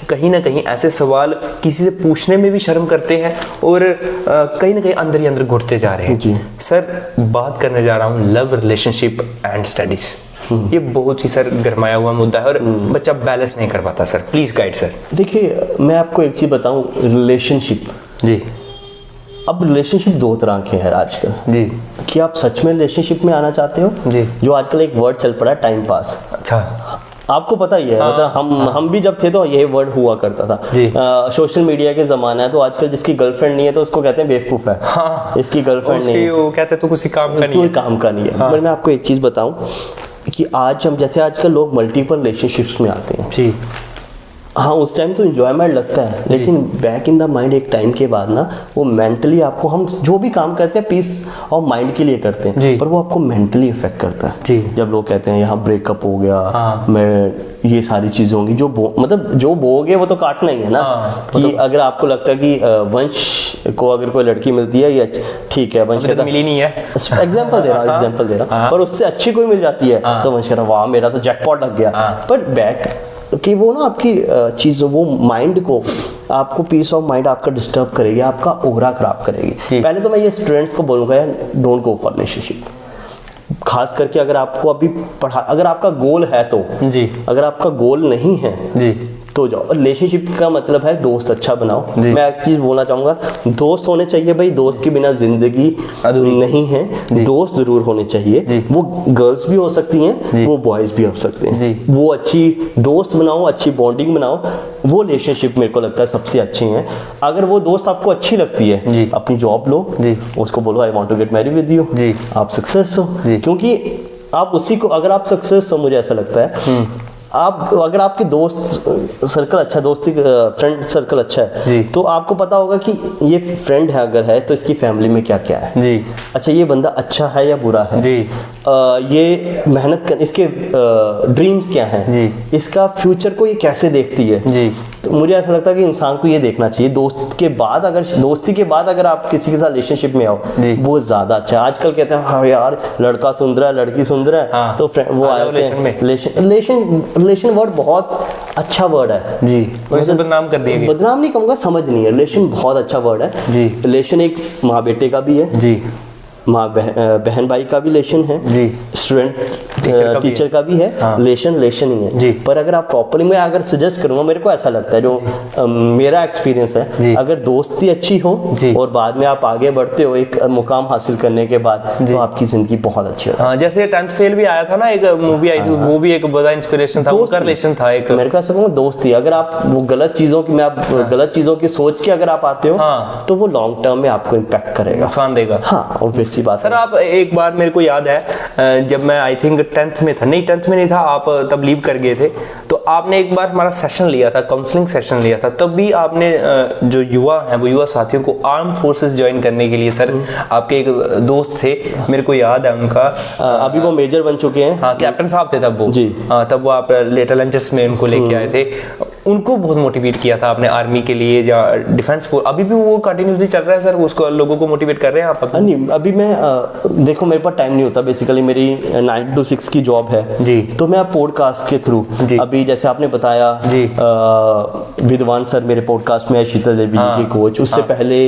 कहीं ना कहीं ऐसे सवाल किसी से पूछने में भी शर्म करते हैं और कहीं ना कहीं अंदर ही अंदर घुटते जा रहे हैं। सर, बात करने जा रहा हूं लव, रिलेशनशिप एंड स्टडीज। ये बहुत ही सर गरमाया हुआ मुद्दा है और बच्चा बैलेंस नहीं कर पाता। Sir please guide sir. देखिए, मैं आपको एक चीज बताऊं, रिलेशनशिप जी, अब रिलेशनशिप 2 तरह के हैं आजकल जी। कि आप सच में रिलेशनशिप में आना चाहते हो जी, जो आजकल एक वर्ड चल पड़ा है, टाइम पास। अच्छा, आपको पता ही है, मतलब हम भी जब थे तो यही वर्ड हुआ करता था जी। सोशल मीडिया के जमाना है, तो आजकल जिसकी गर्लफ्रेंड नहीं है तो उसको कहते हैं बेवकूफ है। हाँ, इसकी गर्लफ्रेंड नहीं है, वो कहते हैं तो किसी काम का नहीं है, कोई काम का नहीं है। हाँ। मैं आपको एक चीज बताऊं कि आज हम, जैसे आजकल लोग मल्टीपल रिलेशनशिप्स में आते हैं जी, हाँ उस टाइम तो इंजॉयमेंट लगता है, लेकिन बैक इन द माइंड एक टाइम के बाद ना वो मेंटली आपको, हम जो भी काम करते हैं पीस ऑफ माइंड के लिए करते हैं, पर वो आपको मेंटली इफेक्ट करता है। जब लोग कहते हैं यहाँ ब्रेकअप हो गया, मैं ये सारी चीजें होंगी, जो मतलब जो बोगे वो तो काटना ही है ना। कि अगर आपको लगता है कि वंश को अगर कोई लड़की मिलती है, ये ठीक है, वंश कहता मिली नहीं है, एग्जाम्पल दे रहा हूँ, पर उससे अच्छी कोई मिल जाती है तो वंश कहता वाह मेरा तो जैकपॉट लग गया। पर बैक कि वो ना आपकी चीज़, वो माइंड को, आपको पीस ऑफ माइंड आपका डिस्टर्ब करेगी, आपका ओरा खराब करेगी। पहले तो मैं ये स्टूडेंट्स को बोलूँगा, डोंट गो फॉर रिलेशनशिप। खास करके अगर आपको अभी अगर आपका गोल है तो जी, अगर आपका गोल नहीं है जी तो जाओ। रिलेशनशिप का मतलब है दोस्त अच्छा बनाओ। मैं एक चीज बोलना चाहूंगा, दोस्त होने चाहिए भाई, दोस्त के बिना जिंदगी नहीं है। दोस्त जरूर होने चाहिए, वो गर्ल्स भी हो सकती हैं, वो बॉयज भी हो सकते हैं। वो अच्छी दोस्त बनाओ, अच्छी बॉन्डिंग बनाओ, वो रिलेशनशिप मेरे को लगता है सबसे अच्छे हैं। अगर वो दोस्त आपको अच्छी लगती है, अपनी जॉब लो, उसको बोलो I want to get married with you, आप सक्सेस हो। क्योंकि आप उसी को, अगर आप सक्सेस हो, मुझे ऐसा लगता है आप, अगर आपके दोस्त सर्कल अच्छा, दोस्ती फ्रेंड सर्कल अच्छा है, तो आपको पता होगा कि ये फ्रेंड है अगर है तो इसकी फैमिली में क्या क्या है जी, अच्छा ये बंदा अच्छा है या बुरा है जी, ये मेहनत कर, इसके ड्रीम्स क्या हैं जी, इसका फ्यूचर को ये कैसे देखती है जी। तो मुझे ऐसा लगता है कि इंसान को ये देखना चाहिए दोस्त के बाद, अगर दोस्ती के बाद अगर आप किसी के साथ रिलेशनशिप में आओ, वो ज्यादा अच्छा है। आजकल कहते हैं हाँ यार लड़का सुंदर है, लड़की सुंदर है, हाँ, तो वो आते हैं रिलेशन वर्ड बहुत अच्छा वर्ड है जी, वैसे बदनाम कर दिया, बदनाम नहीं कहूँगा, समझ नहीं है। रिलेशन बहुत अच्छा वर्ड है जी। रिलेशन एक माँ बेटे का भी है जी, माँ बहन भाई का भी रिलेशन है जी, स्टूडेंट टीचर का भी है, रिलेशन रिलेशन ही है जी। पर अगर आप प्रॉपरली, मैं अगर सजेस्ट करूँगा, मेरे को ऐसा लगता है, जो मेरा एक्सपीरियंस है, अगर दोस्ती अच्छी हो और बाद में आप आगे बढ़ते हो एक मुकाम हासिल करने के बाद, तो आपकी जिंदगी बहुत अच्छी है। जैसे 10th फेल भी आया था ना, एक मूवी आई थी, वो भी एक बड़ा इंस्पिरेशन था, उनका रिलेशन था एक। मेरे को ऐसा कहूँगा दोस्ती, अगर आप वो गलत चीजों की, आप गलत चीजों की सोच के अगर आप आते हो, तो वो लॉन्ग टर्म में आपको इम्पैक्ट करेगा, नुकसान देगा। हाँ ऑब्वियसली बात। सर आप एक बार मेरे को याद है, जब मैं आई थिंक 10th में था, नहीं 10th में नहीं था, आप तब लीव कर गए थे, तो आपने एक बार हमारा सेशन लिया था, काउंसलिंग सेशन लिया था, तब भी आपने जो युवा हैं, वो युवा साथियों को आर्म फोर्सेस ज्वाइन करने के लिए, सर आपके एक दोस्त थे, मेरे को याद है उनका, अभी वो मेजर बन चुके हैं, हाँ कैप्टन साहब थे तब वो जी, तब वो आप लेटर लंचेस में उनको लेके आए थे, उनको बहुत मोटिवेट किया था आपने आर्मी के लिए या डिफेंस फोर्स, अभी भी वो कंटिन्यूसली चल रहा है सर, उसको लोगों को मोटिवेट कर रहे हैं आप? नहीं अभी मैं देखो मेरे पास टाइम नहीं होता, बेसिकली मेरी 9 to 6 की जॉब है जी, तो मैं आप पॉडकास्ट के थ्रू, अभी जैसे आपने बताया जी, विद्वान सर मेरे पॉडकास्ट में है, शीतल देवी जी के कोच, उससे पहले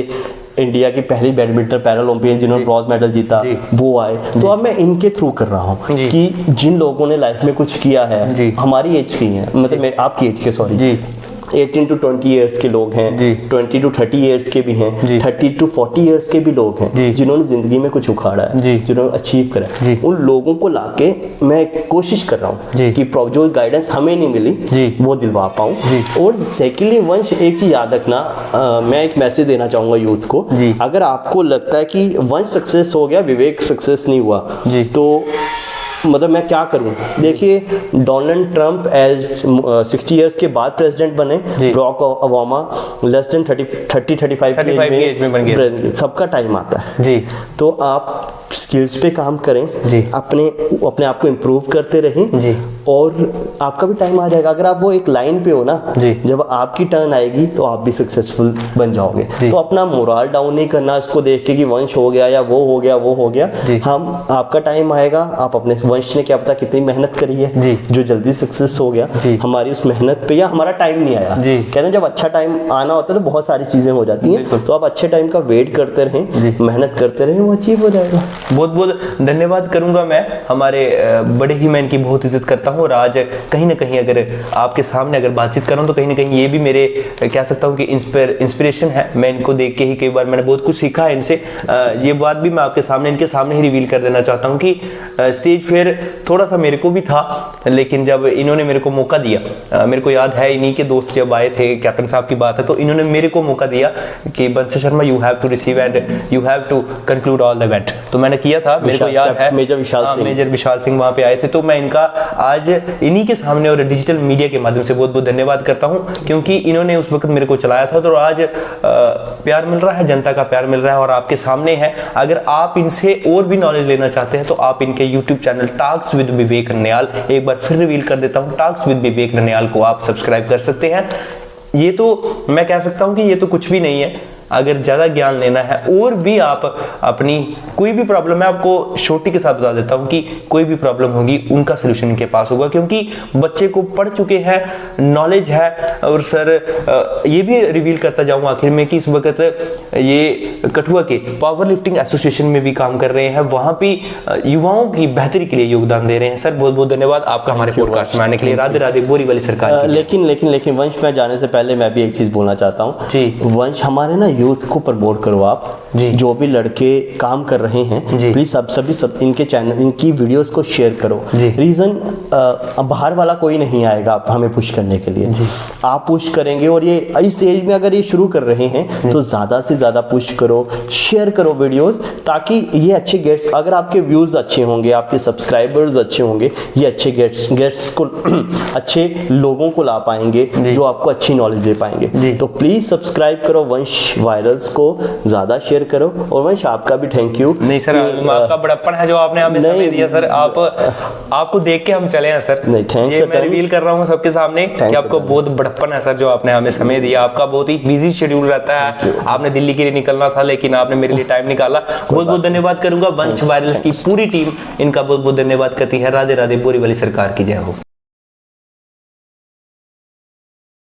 इंडिया की पहली बैडमिंटन पैरालंपियन जिन्होंने ब्रॉन्ज मेडल जीता वो आए, तो अब मैं इनके थ्रू कर रहा हूँ कि जिन लोगों ने लाइफ में कुछ किया है, हमारी एज की है, मतलब आपकी एज के, सॉरी 18 to 20 ईयर्स के लोग हैं, 20 to 30 ईयर्स के भी हैं, 30 to 40 ईयर्स के भी लोग हैं, जिन्होंने जिंदगी में कुछ उखाड़ा है, जिन्होंने अचीव करा है, उन लोगों को लाके मैं कोशिश कर रहा हूँ कि जो गाइडेंस हमें नहीं मिली वो दिलवा पाऊँ। और सेकेंडली वंश एक चीज याद रखना, मैं एक मैसेज देना चाहूंगा यूथ को, अगर आपको लगता है कि वंश सक्सेस हो गया, विवेक सक्सेस नहीं हुआ, तो मतलब मैं क्या करूं? देखिए डोनाल्ड ट्रंप एज 60 इयर्स के बाद प्रेसिडेंट बने, बराक ओबामा लेस देन 35 की एज में बन गए। सबका टाइम आता है जी, तो आप स्किल्स पे काम करें जी, अपने आप को इम्प्रूव करते रहें जी, और आपका भी टाइम आ जाएगा। अगर आप वो एक लाइन पे हो ना जी, जब आपकी टर्न आएगी तो आप भी सक्सेसफुल बन जाओगे। तो अपना मोरल डाउन नहीं करना इसको देख के कि वंश हो गया या वो हो गया वो हो गया, हम आपका टाइम आएगा, आप अपने वंश ने क्या पता कितनी मेहनत करी है जी, जो जल्दी सक्सेस हो गया, हमारी उस मेहनत पे या हमारा टाइम नहीं आया जी। कहते हैं जब अच्छा टाइम आना होता है तो बहुत सारी चीजें हो जाती हैं, तो आप अच्छे टाइम का वेट करते रहें, मेहनत करते रहें, वो अचीव हो जाएगा। बहुत बहुत धन्यवाद करूंगा मैं, हमारे बड़े ही, मैं इनकी बहुत इज्जत करता हूँ, और आज कहीं ना कहीं अगर आपके सामने अगर बातचीत करूँ तो कहीं ना कहीं ये भी मेरे कह सकता हूँ कि इंस्पिरेशन है। मैं इनको देख के ही कई बार मैंने बहुत कुछ सीखा है इनसे। ये बात भी मैं आपके सामने, इनके सामने ही रिवील कर देना चाहता हूँ कि स्टेज फेयर थोड़ा सा मेरे को भी था, लेकिन जब इन्होंने मेरे को मौका दिया, मेरे को याद है इन्हीं के दोस्त जब आए थे, कैप्टन साहब की बात है, तो इन्होंने मेरे को मौका दिया कि Bansh Sharma you have to receive and you have to conclude all the event. तो मैंने किया था, मेरे को याद है मेजर विशाल सिंह वहाँ पे आए थे, तो मैं इनका आज आज इन्हीं के सामने और डिजिटल मीडिया के माध्यम से बहुत बहुत धन्यवाद करता हूं, क्योंकि इन्होंने उस वक्त मेरे को चलाया था। तो आज प्यार मिल रहा है, जनता का प्यार मिल रहा है और आपके सामने है। अगर आप इनसे और भी नॉलेज लेना चाहते हैं तो आप इनके यूट्यूब चैनल टॉक्स विद विवेक ननियाल, एक बार फिर रिवील कर देता हूं, टॉक्स विद विवेक ननियाल को आप सब्सक्राइब कर सकते हैं। ये तो मैं कह सकता हूं कि ये तो कुछ भी नहीं है। अगर ज़्यादा ज्ञान लेना है और भी आप अपनी कोई भी प्रॉब्लम है, आपको छोटी के साथ बता देता हूं कि कोई भी प्रॉब्लम होगी उनका सोल्यूशन इनके पास होगा, क्योंकि बच्चे को पढ़ चुके हैं, नॉलेज है। और सर ये भी रिवील करता जाऊं आखिर में कि इस वक्त ये कठुआ के पावर लिफ्टिंग एसोसिएशन में भी काम कर रहे हैं, वहां भी युवाओं की बेहतरी के लिए योगदान दे रहे हैं। सर बहुत बहुत धन्यवाद आपका हमारे पॉडकास्ट में आने के लिए। राधे राधे, बोरी वाली सरकार। लेकिन वंश में जाने से पहले मैं भी एक चीज बोलना चाहता हूँ जी। वंश, हमारे ना यूथ को प्रमोट करो आप जी। जो भी लड़के काम कर रहे हैं प्लीज आप सब इनके चैनल, इनकी वीडियोस को शेयर करो। रीजन बाहर वाला कोई नहीं आएगा आप हमें पुश करने के लिए जी। आप पुश करेंगे और ये इस एज में अगर ये शुरू कर रहे हैं तो ज्यादा से ज्यादा पुश करो, शेयर करो वीडियोस, ताकि ये अच्छे गेट्स, अगर आपके व्यूज अच्छे होंगे, आपके सब्सक्राइबर्स अच्छे होंगे, ये अच्छे गेट्स को अच्छे लोगों को ला पाएंगे जो आपको अच्छी नॉलेज दे पाएंगे। तो प्लीज सब्सक्राइब करो, वंश वायरल्स को ज्यादा शेयर करो। और वंश आपका भी थैंक यू। नहीं सर, आपका बड़प्पन है जो आपने हमें समय दिया सर। आपको देख के हम चले हैं सर। नहीं, थैंक्स। ये मैं रिवील कर रहा हूँ सबके सामने कि आपको बहुत बड़प्पन है सर जो आपने हमें समय दिया। आपका बहुत ही बिजी शेड्यूल रहता है, आपने दिल्ली के लिए निकलना था लेकिन आपने मेरे लिए टाइम निकाला। बहुत बहुत धन्यवाद करूंगा। वंश वायरल्स की पूरी टीम इनका बहुत बहुत धन्यवाद करती है। राधे राधे, बोरी वाली सरकार की जय हो।